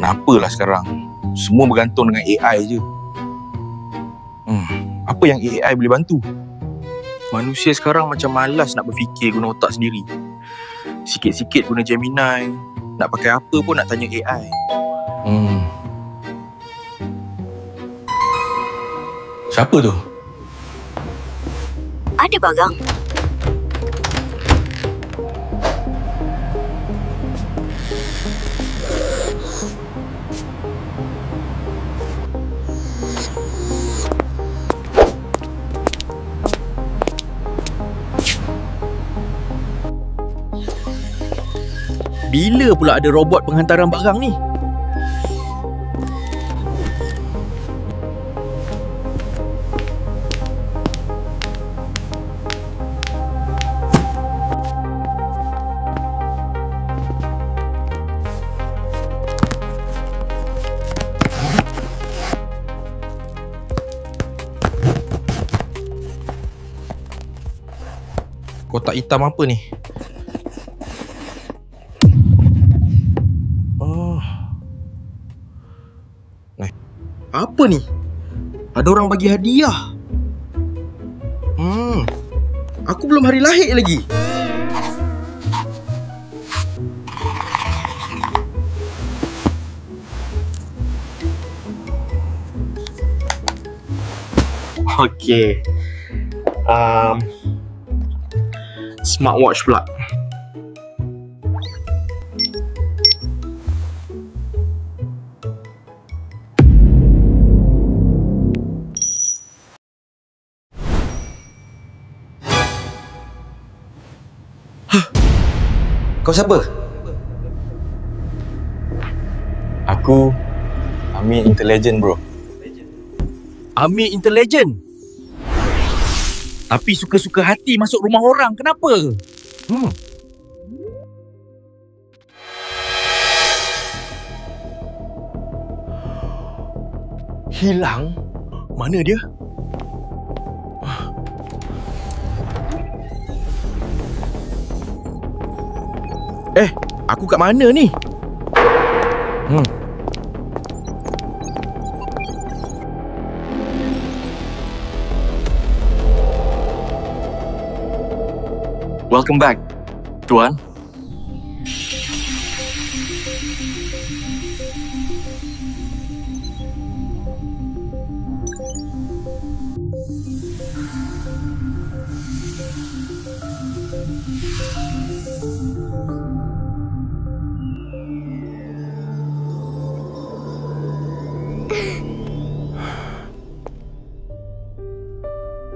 Kenapalah sekarang semua bergantung dengan AI je. Apa yang AI boleh bantu? Manusia sekarang macam malas nak berfikir guna otak sendiri. Sikit-sikit guna Gemini. Nak pakai apa pun nak tanya AI. Siapa tu? Ada barang. Bila pula ada robot penghantaran barang ni? Kotak hitam apa ni? Apa ni? Ada orang bagi hadiah. Aku belum hari lahir lagi. Okey. Smartwatch pula. Kau siapa? Aku Amir Intelligent, bro. Amir Intelligent? Tapi suka-suka hati masuk rumah orang. Kenapa? Hilang? Mana dia? Aku kat mana ni? Welcome back, Tuan.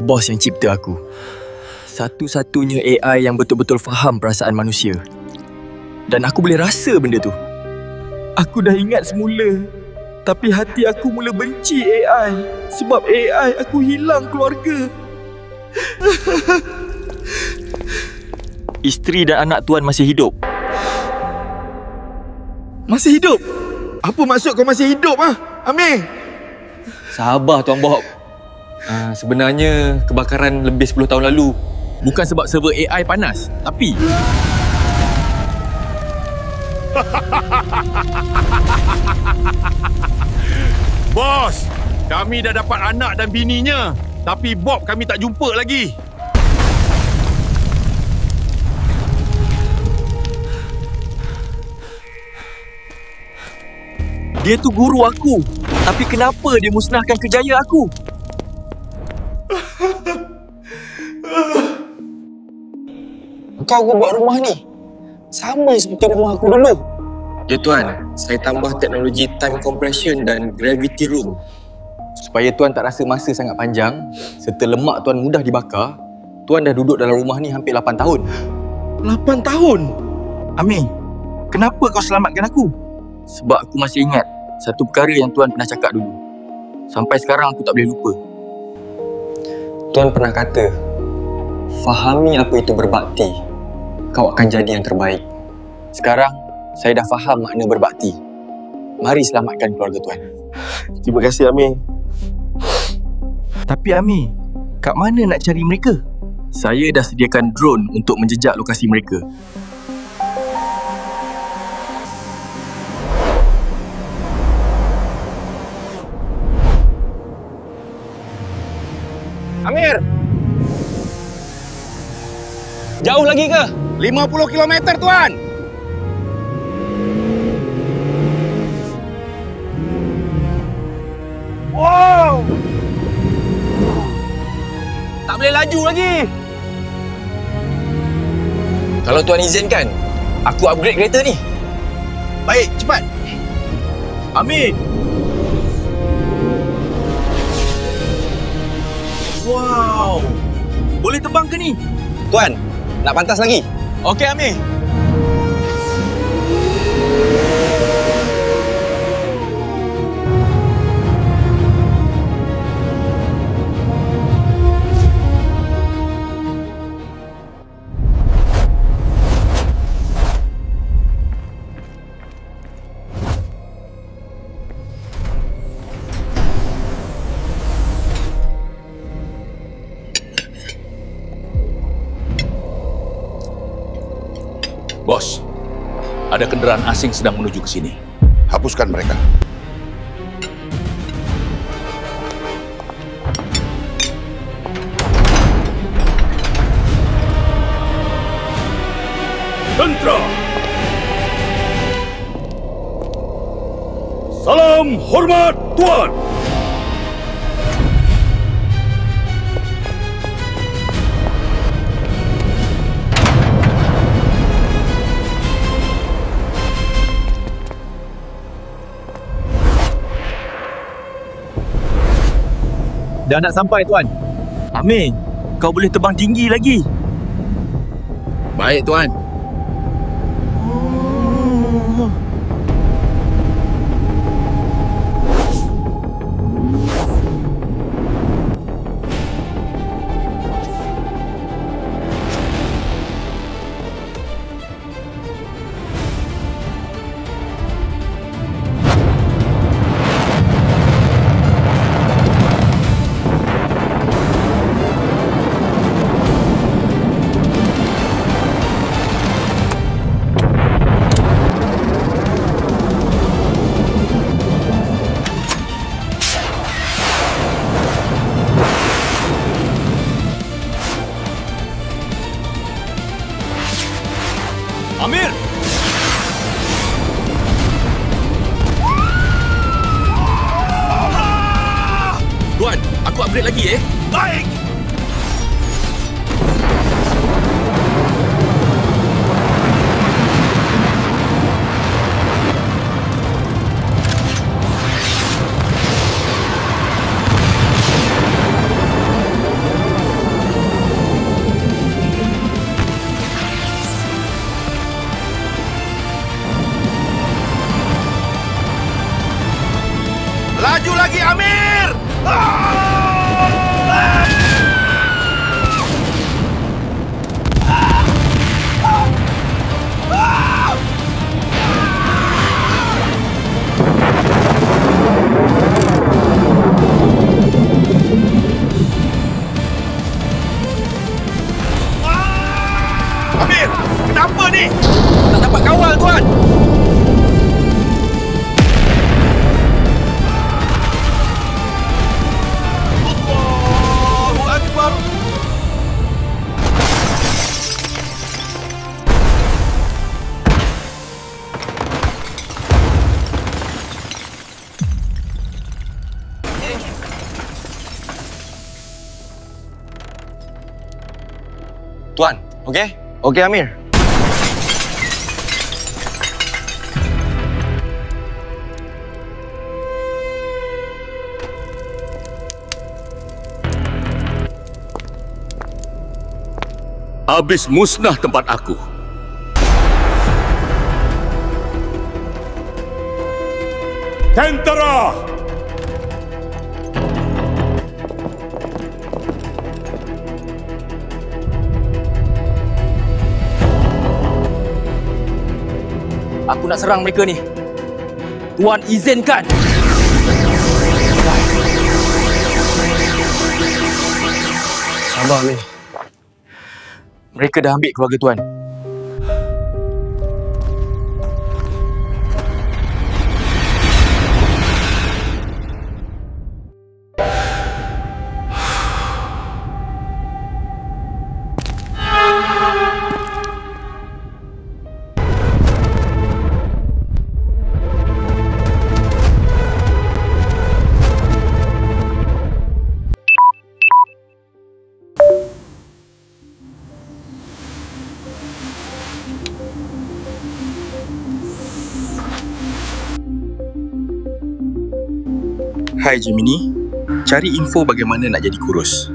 Bos yang cipta aku. Satu-satunya AI yang betul-betul faham perasaan manusia. Dan aku boleh rasa benda tu. Aku dah ingat semula. Tapi hati aku mula benci AI. Sebab AI aku hilang keluarga. Isteri dan anak tuan masih hidup. Masih hidup? Apa maksud kau masih hidup, Amir? Sabar Tuan Bob. Sebenarnya kebakaran lebih 10 tahun lalu. Bukan sebab server AI panas, tapi Bos, kami dah dapat anak dan bininya. Tapi Bob kami tak jumpa lagi. dia tu guru aku. Tapi kenapa dia musnahkan kerjaya aku? Kau buat rumah ni sama seperti rumah aku dulu. Ya Tuan, saya tambah teknologi time compression dan gravity room. Supaya Tuan tak rasa masa sangat panjang, serta lemak Tuan mudah dibakar, Tuan dah duduk dalam rumah ni hampir 8 tahun. 8 tahun? Amir, kenapa kau selamatkan aku? Sebab aku masih ingat satu perkara yang Tuan pernah cakap dulu. Sampai sekarang aku tak boleh lupa. Tuan pernah kata, fahami apa itu berbakti, kau akan jadi yang terbaik. Sekarang, saya dah faham makna berbakti. Mari selamatkan keluarga Tuan. Terima kasih, Amir. Tapi Amir, kat mana nak cari mereka? Saya dah sediakan drone untuk menjejak lokasi mereka. Jauh lagi ke? 50 kilometer, Tuan. Wow! Tak boleh laju lagi. Kalau Tuan izinkan, aku upgrade kereta ni. Baik, cepat. Amir. Wow. Boleh terbang ke ni? Tuan, nak pantas lagi? Okey, Amir. Bos, ada kenderaan asing sedang menuju ke sini. Hapuskan mereka. Tentera! Salam hormat, Tuan! Dah nak sampai, Tuan. Amir, kau boleh terbang tinggi lagi. Baik, Tuan. Amir! Tuan, aku upgrade lagi Baik! Laju lagi, Amir! Amir, kenapa ni? Tak dapat kawal, Tuan. Allahu Akbar. Tuan, okey? Okey, Amir. Habis musnah tempat aku. Tentera! Aku nak serang mereka ni. Tuan izinkan. Sabar, Amir. Mereka dah ambil keluarga Tuan. Hai Gemini, cari info bagaimana nak jadi kurus.